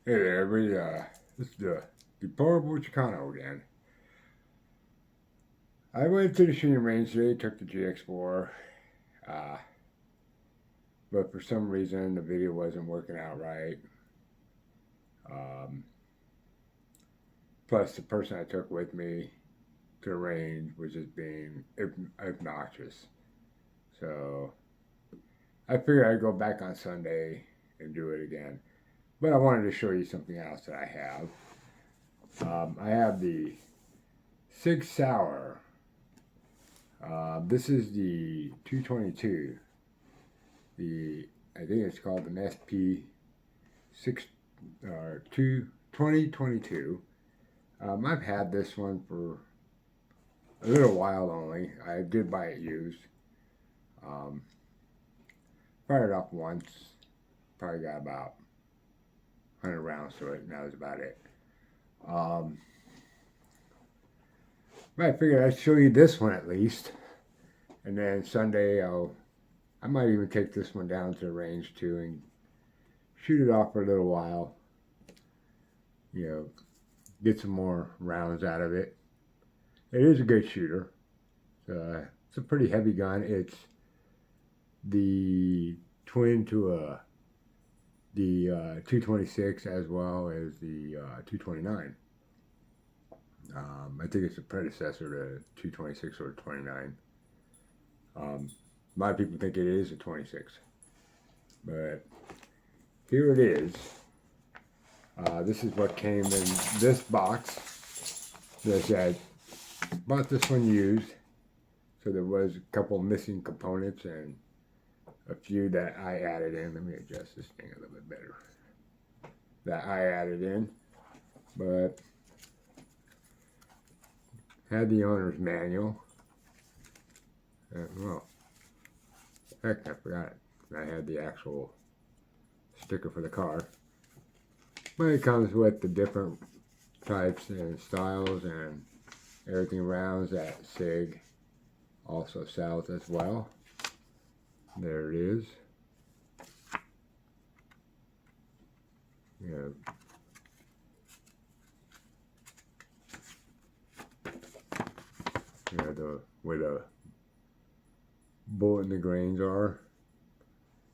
Hey there, everybody. This is the Deplorable Chicano again. I went to the shooting range today, took the GX4, uh, but for some reason the video wasn't working out right. Um, Plus, the person I took with me to the range was just being obnoxious. So I figured I'd go back on Sunday and do it again. But I wanted to show you something else that I have. I have the Sig Sauer. This is the 222. I think it's called an SP2022. I've had this one for a little while only. I did buy it used. Um, Fired off once. Probably got about 100 rounds to it, and that was about it. But I figured I'd show you this one at least. And then Sunday I might even take this one down to the range too and shoot it off for a little while. You know, get some more rounds out of it. It is a good shooter. It's a pretty heavy gun. It's the twin to the 226 as well as the 229. I think it's a predecessor to 226 or 29. A lot of people think it is a 26, but here it is. This is what came in this box. As I said, bought this one used, so there was a couple missing components and a few that I added in. Let me adjust this thing a little bit better. That I added in, but had the owner's manual. Well, heck, I forgot it. I had the actual sticker for the car. But it comes with the different types and styles and everything rounds that Sig also sells as well. There it is. Yeah. Where the bullet and the grains are.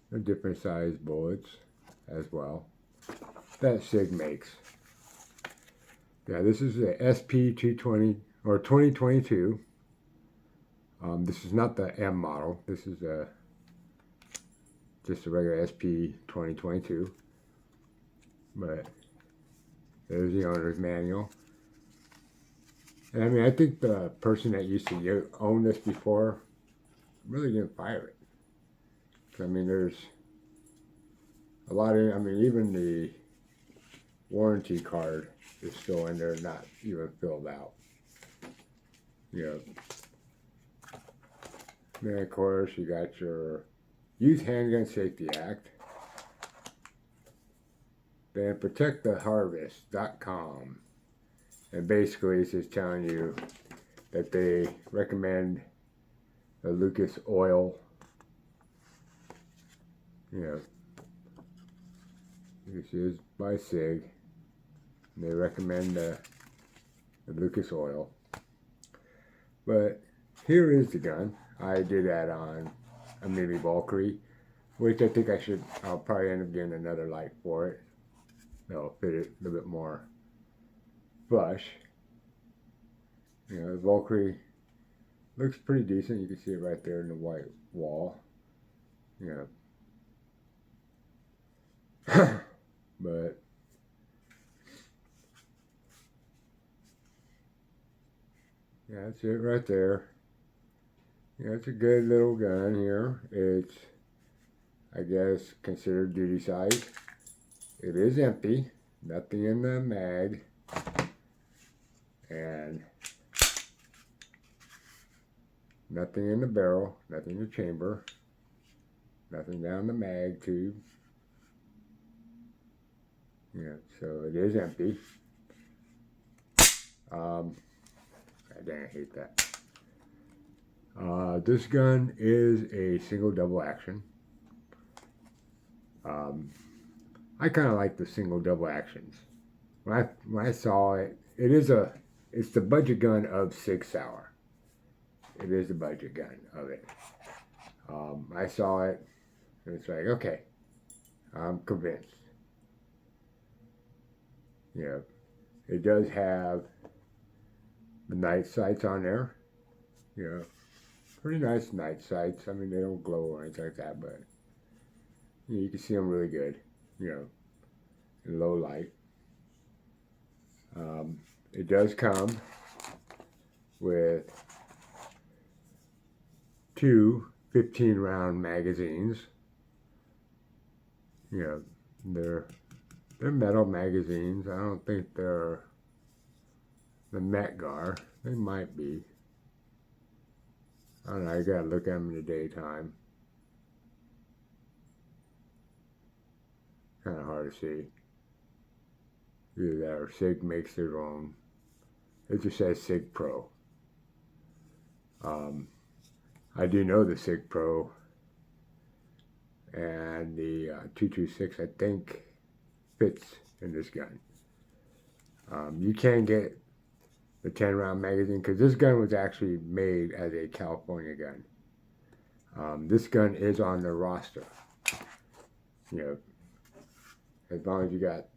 They're different size bullets as well that Sig makes. Yeah, this is the SP220 or 2022. This is not the M model. This is just a regular SP2022. But there's the owner's manual. And I mean, I think the person that used to own this before really didn't fire it. I mean, there's a lot of, I mean, even the warranty card is still in there, not even filled out. You know. Then, of course, you got your Youth Handgun Safety Act. Then protecttheharvest.com. And basically, it's just telling you that they recommend the Lucas oil. You know, this is by Sig. And they recommend the Lucas oil. But here is the gun. I did add on a mini Valkyrie, which I think I'll probably end up getting another light for it. That'll fit it a little bit more flush. You know, the Valkyrie looks pretty decent. You can see it right there in the white wall. You know. But yeah, that's it right there. Yeah, it's a good little gun here. It's, I guess, considered duty size. It is empty. Nothing in the mag. And nothing in the barrel. Nothing in the chamber. Nothing down the mag tube. Yeah, so it is empty. Dang, I hate that. This gun is a single double action. I kind of like the single double actions. When I saw it, it's the budget gun of Sig Sauer. It is the budget gun of it. I saw it, and it's like, okay, I'm convinced. You know, it does have the night sights on there. You know, pretty nice night sights. I mean, they don't glow or anything like that, but you can see them really good. You know, in low light. It does come with two 15-round magazines. You know, they're metal magazines. I don't think they're the Metgar. They might be. I don't know. I gotta look at them in the daytime. Kind of hard to see. Either that or Sig makes their own. It just says Sig Pro. I do know the Sig Pro and the 226, I think, fits in this gun. You can get the 10-round magazine because this gun was actually made as a California gun. This gun is on the roster. You know, as long as you got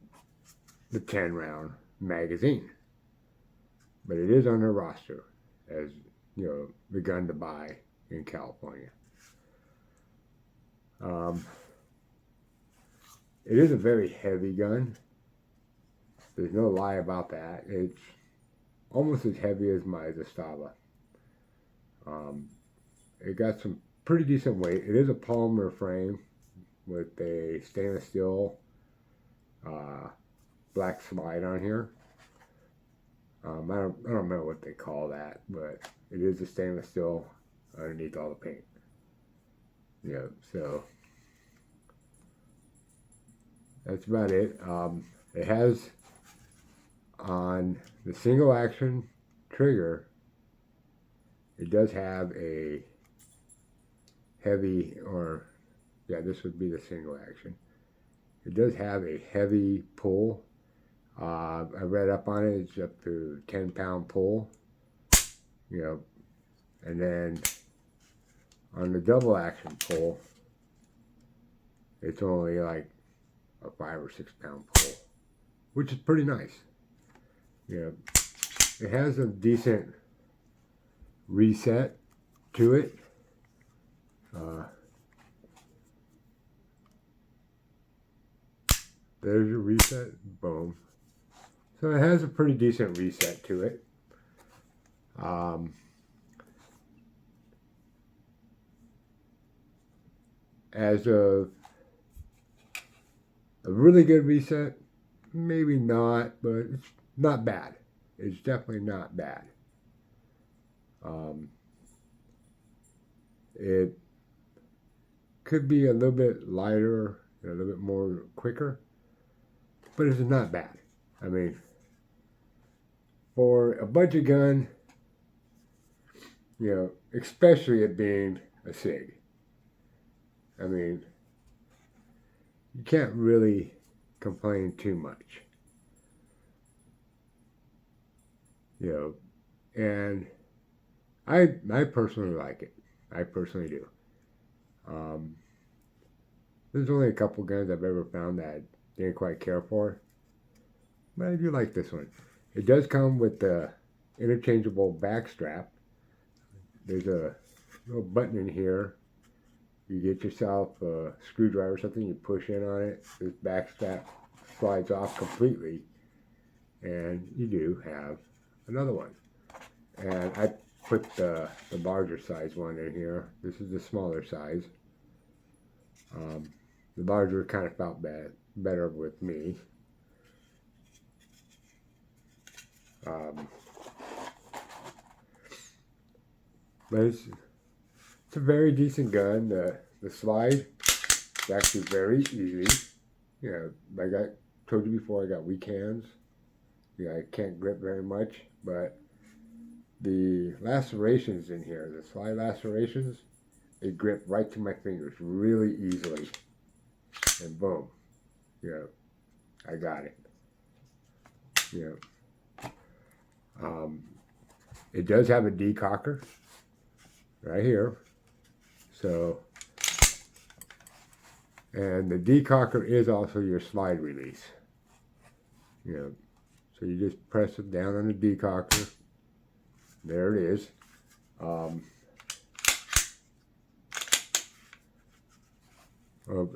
the 10-round magazine. But it is on the roster as, you know, the gun to buy in California. It is a very heavy gun. There's no lie about that. It's almost as heavy as my Zastava. It got some pretty decent weight. It is a polymer frame with a stainless steel black slide on here. I don't remember what they call that, but it is a stainless steel underneath all the paint. Yeah, so that's about it. It has on the single action trigger, it does have a heavy, or yeah, this would be the single action. It does have a heavy pull. I read up on it, it's up to 10-pound pull, you know, and then on the double action pull, it's only like a 5 or 6 pound pull, which is pretty nice. You know, it has a decent reset to it. There's your reset, boom. So it has a pretty decent reset to it. As a really good reset, maybe not, but it's not bad. It's definitely not bad. It could be a little bit lighter, a little bit more quicker, but it's not bad. I mean, for a budget gun, you know, especially it being a Sig, I mean, you can't really complain too much. You know, and I personally like it. I personally do. There's only a couple guns I've ever found that I didn't quite care for, but I do like this one. It does come with the interchangeable back strap. There's a little button in here. You get yourself a screwdriver or something, you push in on it, this back strap slides off completely, and you do have another one. And I put the larger size one in here. This is the smaller size. The larger kind of felt better with me. But it's a very decent gun. The slide is actually very easy. You know, like I told you before, I got weak hands. You know, I can't grip very much, but the lacerations in here, the slide lacerations, they grip right to my fingers really easily. And boom, you know, I got it. Yeah. It does have a decocker right here. So, and the decocker is also your slide release. You know, so you just press it down on the decocker. There it is. Well,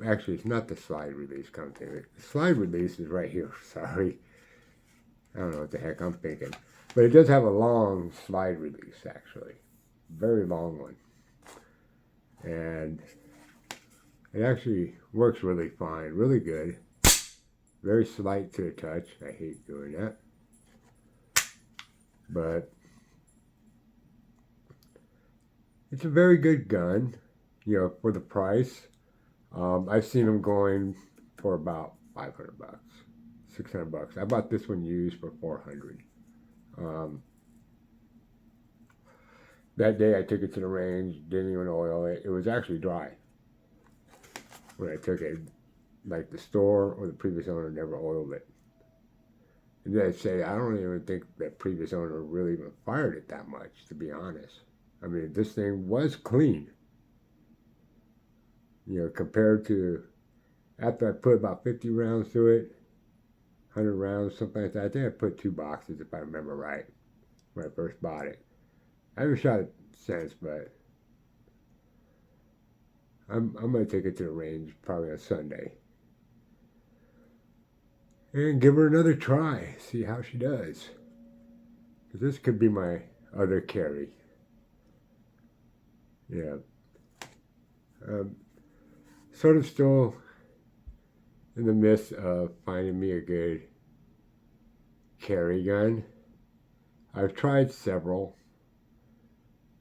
actually, it's not the slide release kind of thing. The slide release is right here. Sorry. I don't know what the heck I'm thinking. But it does have a long slide release, actually. Very long one. And it actually works really fine. Really good. Very slight to the touch. I hate doing that. But it's a very good gun, you know, for the price. I've seen them going for about 500 bucks, 600 bucks. I bought this one used for 400. That day I took it to the range, didn't even oil it. It was actually dry when I took it. Like the store or the previous owner never oiled it. And then I say, I don't even think the previous owner really even fired it that much, to be honest. I mean, this thing was clean. You know, compared to after I put about 50 rounds through it, 100 rounds, something like that. I think I put 2 boxes, if I remember right, when I first bought it. I haven't shot it since, but I'm going to take it to the range probably on Sunday. And give her another try, see how she does. Because this could be my other carry. Yeah. Sort of still in the midst of finding me a good carry gun. I've tried several.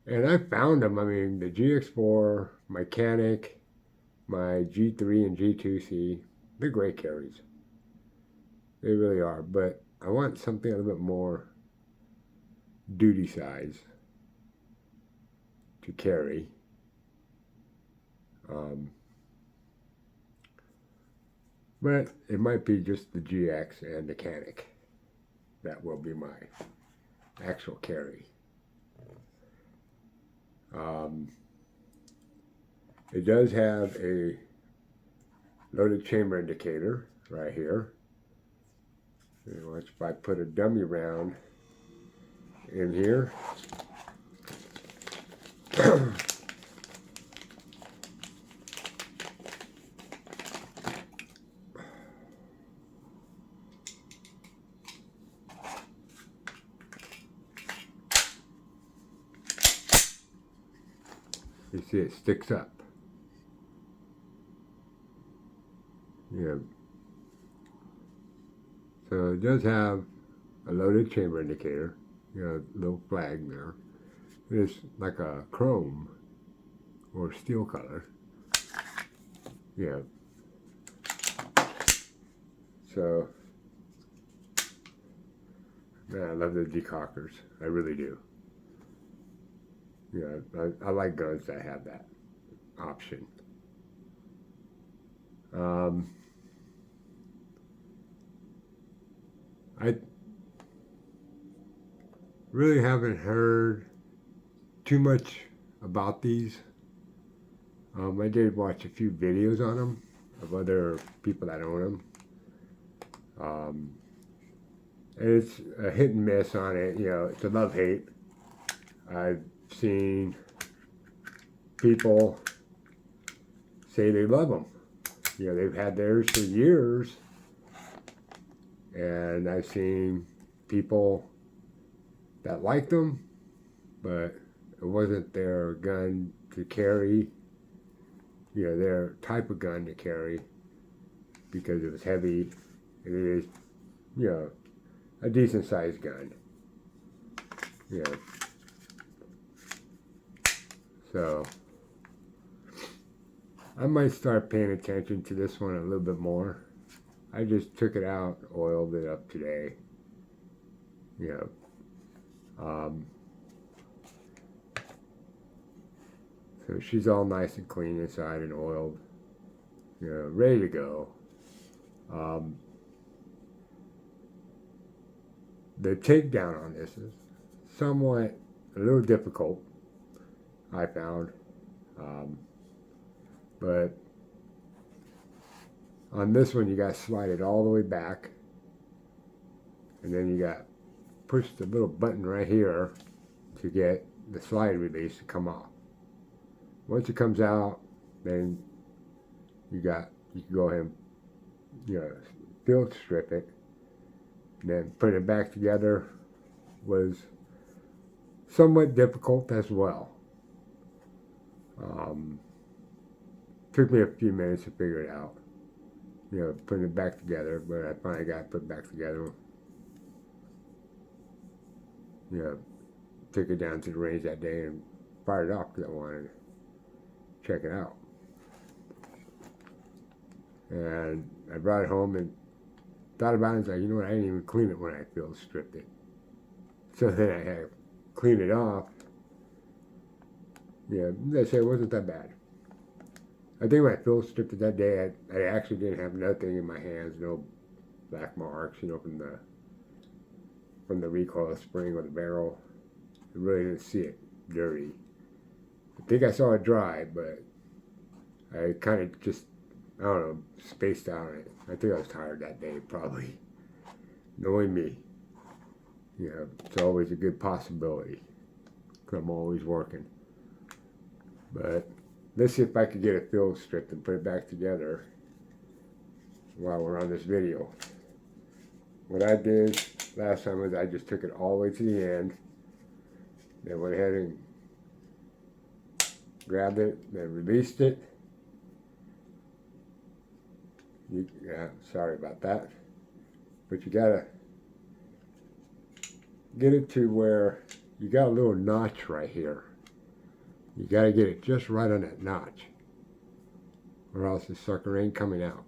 And I found them. I mean, the GX4, my Canic, my G3 and G2C, they're great carries. They really are. But I want something a little bit more duty size to carry. But it might be just the GX and the Canic. That will be my actual carry. It does have a loaded chamber indicator right here. And watch if I put a dummy round in here. You see it sticks up. Yeah. So it does have a loaded chamber indicator. You know, little flag there. It's like a chrome or steel color. Yeah. So, man, I love the decockers. I really do. Yeah, I like guns that have that option. I really haven't heard too much about these. I did watch a few videos on them of other people that own them. And it's a hit and miss on it. You know, it's a love-hate. I've seen people say they love them. You know, they've had theirs for years. And I've seen people that liked them, but it wasn't their gun to carry, you know, their type of gun to carry because it was heavy. And it is, you know, a decent sized gun. You know. So I might start paying attention to this one a little bit more. I just took it out, oiled it up today. You know, so she's all nice and clean inside and oiled. You know, ready to go. the takedown on this is somewhat a little difficult, I found. But on this one, you got to slide it all the way back, and then you got to push the little button right here to get the slide release to come off. Once it comes out, then you can go ahead and field strip it. And then putting it back together was somewhat difficult as well. Took me a few minutes to figure it out, putting it back together, but I finally got it put back together. Took it down to the range that day and fired it off because I wanted to check it out. And I brought it home and thought about it, and was like, I didn't even clean it when I field stripped it. So then I had to clean it off. They say it wasn't that bad. I think when I field stripped it that day, I actually didn't have nothing in my hands, no black marks, from the recoil spring or the barrel. I really didn't see it dirty. I think I saw it dry, but I kind of just, I don't know, spaced out on it. I think I was tired that day, probably. Knowing me. It's always a good possibility, because I'm always working. But let's see if I could get it field stripped and put it back together while we're on this video. What I did last time was I just took it all the way to the end, then went ahead and grabbed it, then released it. Sorry about that. But you gotta get it to where you got a little notch right here. You gotta get it just right on that notch, or else the sucker ain't coming out.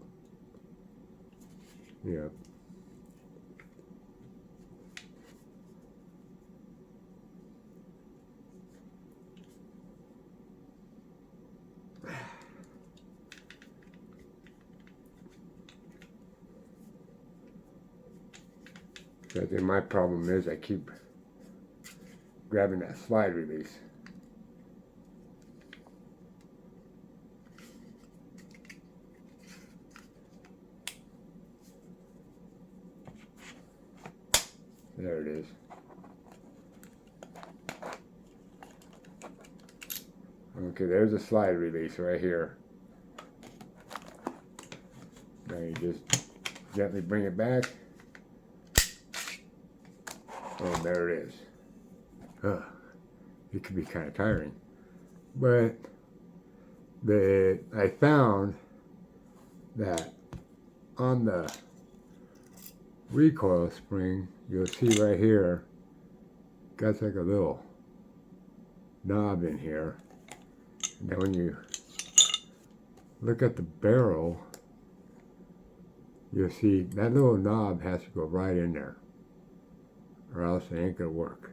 I think my problem is I keep grabbing that slide release. There it is. Okay, there's a slide release right here. Now you just gently bring it back. Oh, there it is. It can be kind of tiring. But I found that on the recoil spring, you'll see right here, got like a little knob in here. And then when you look at the barrel, you'll see that little knob has to go right in there, or else it ain't gonna work.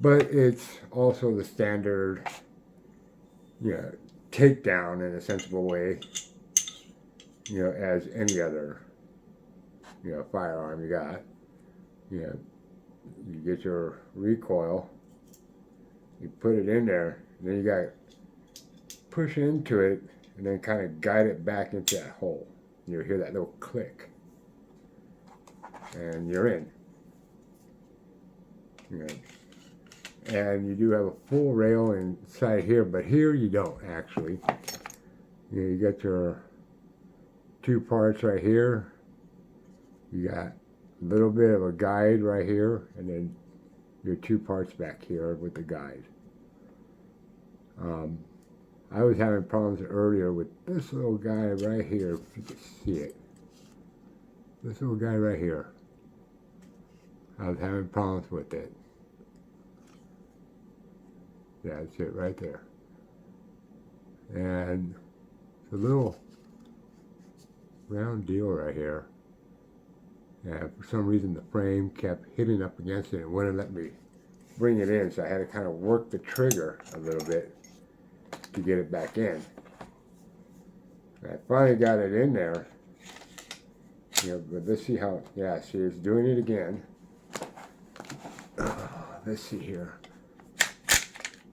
But it's also the standard, takedown in a sensible way, as any other, firearm you got. You get your recoil, you put it in there, and then you got to push into it, and then kind of guide it back into that hole. You'll hear that little click, and you're in. And you do have a full rail inside here, but here you don't actually. You got your two parts right here. You got a little bit of a guide right here, and then your two parts back here with the guide. I was having problems earlier with this little guy right here, if you can see it. This little guy right here. I was having problems with it. Yeah, that's it right there. And it's a little round deal right here. And for some reason the frame kept hitting up against it and wouldn't let me bring it in, so I had to kind of work the trigger a little bit to get it back in. I finally got it in there, Yeah, but let's see how, yeah, see, it's doing it again. Let's see here.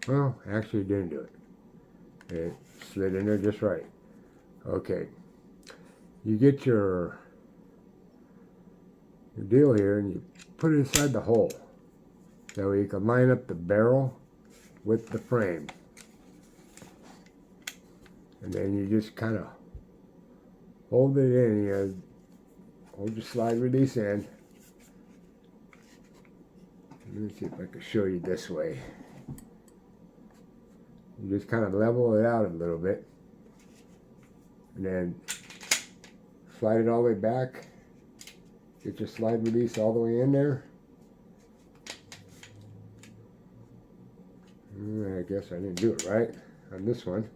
Well, actually it didn't do it. It slid in there just right. Okay. You get your deal here and you put it inside the hole. That way you can line up the barrel with the frame. And then you just kind of hold it in. You hold your slide release in. Let me see if I can show you this way. You just kind of level it out a little bit. And then slide it all the way back. Get your slide release all the way in there. I guess I didn't do it right on this one.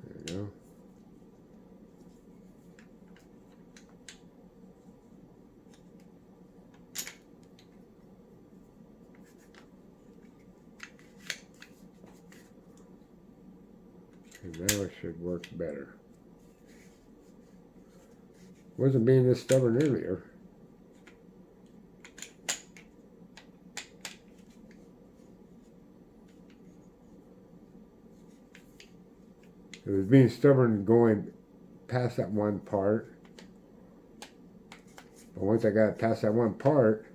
There you go. And now it should work better. Wasn't being this stubborn earlier. It was being stubborn going past that one part. But once I got past that one part,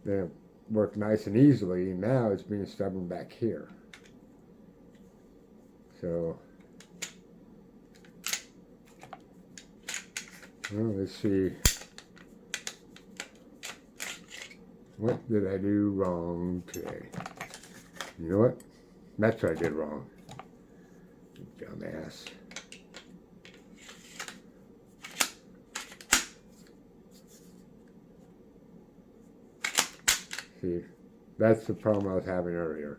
then it worked nice and easily. And now it's being stubborn back here. So, well, let's see. What did I do wrong today? You know what? That's what I did wrong. Dumbass. See, that's the problem I was having earlier.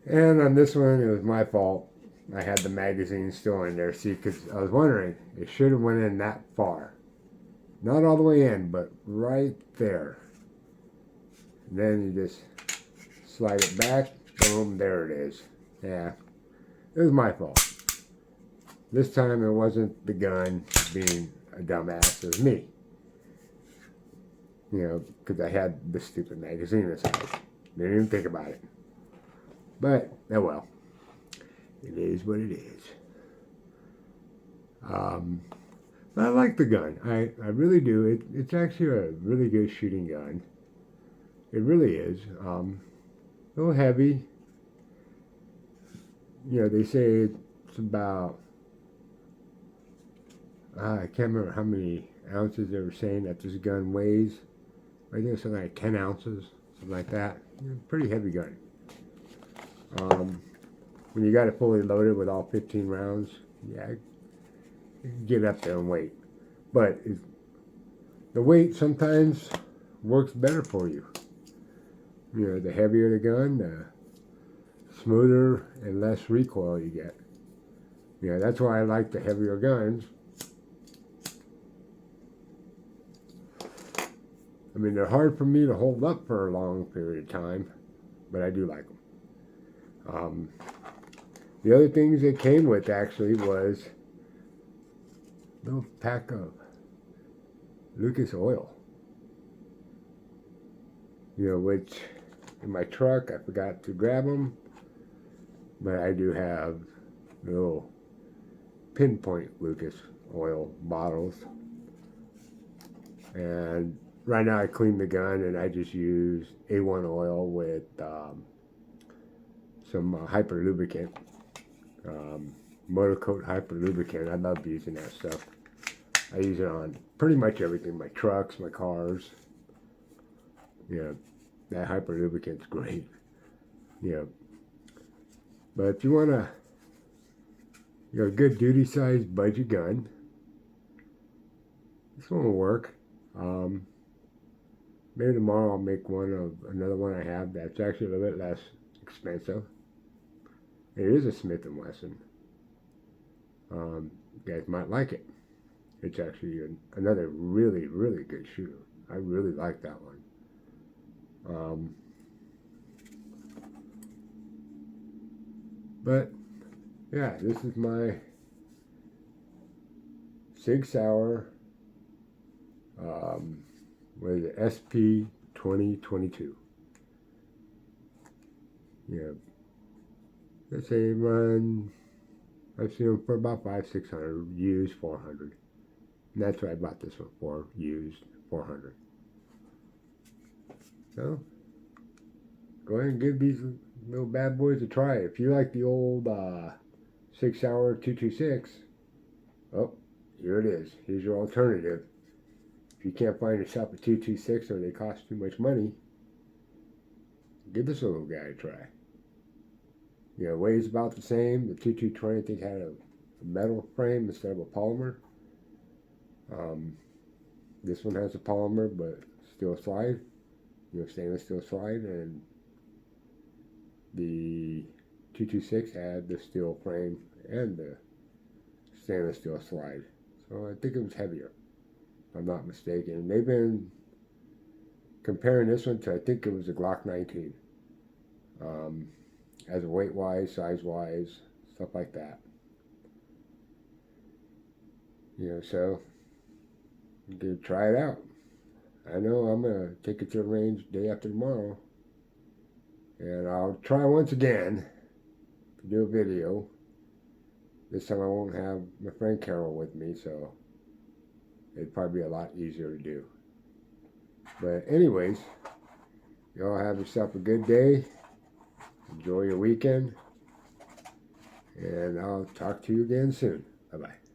And on this one, it was my fault. I had the magazine still in there. See, because I was wondering, it should have went in that far. Not all the way in, but right there. And then you just slide it back. Boom, there it is. Yeah, it was my fault. This time it wasn't the gun being a dumbass. It was me. You know, because I had the stupid magazine inside. Didn't even think about it. But, oh well. It is what it is. But I like the gun. I really do. It's actually a really good shooting gun. It really is. A little heavy. You know, they say it's about, I can't remember how many ounces they were saying that this gun weighs. I think it's something like 10 ounces, something like that. Pretty heavy gun. When you got it fully loaded with all 15 rounds, yeah, it can get up there in weight. But the weight sometimes works better for you. You know, the heavier the gun, the smoother and less recoil you get. Yeah, that's why I like the heavier guns. I mean, they're hard for me to hold up for a long period of time, but I do like them. The other things that came with actually was a little pack of Lucas oil. You know, which in my truck I forgot to grab them, but I do have little pinpoint Lucas oil bottles. And right now I clean the gun and I just use A1 oil with some hyper lubricant, motor coat hyper lubricant. I love using that stuff. I use it on pretty much everything, my trucks, my cars. Yeah, that hyper lubricant's great. Yeah, but if you want a good duty size budget gun, this one will work. Maybe tomorrow I'll make another one I have that's actually a little bit less expensive. It is a Smith & Wesson. You guys might like it. It's actually another really, really good shoe. I really like that one. But yeah, this is my Sig Sauer with SP2022. Yeah, let's say run. I've seen them for about 500-600, used 400. And that's what I bought this one for, used 400. So go ahead and give these little bad boys a try. If you like the old Sig Sauer 226, oh, here it is. Here's your alternative. If you can't find yourself a 226 or they cost too much money, give this little guy a try. You know, weighs about the same. The 2220, I think, had a metal frame instead of a polymer. This one has a polymer, but steel slide. You know, stainless steel slide, and the 226 had the steel frame and the stainless steel slide. So I think it was heavier, if I'm not mistaken. And they've been comparing this one to, I think it was a Glock 19. As a weight-wise, size-wise, stuff like that. You know, so you can try it out. I know I'm going to take it to the range day after tomorrow. And I'll try once again to do a video. This time I won't have my friend Carol with me, so it'd probably be a lot easier to do. But anyways, y'all have yourself a good day. Enjoy your weekend. And I'll talk to you again soon. Bye-bye.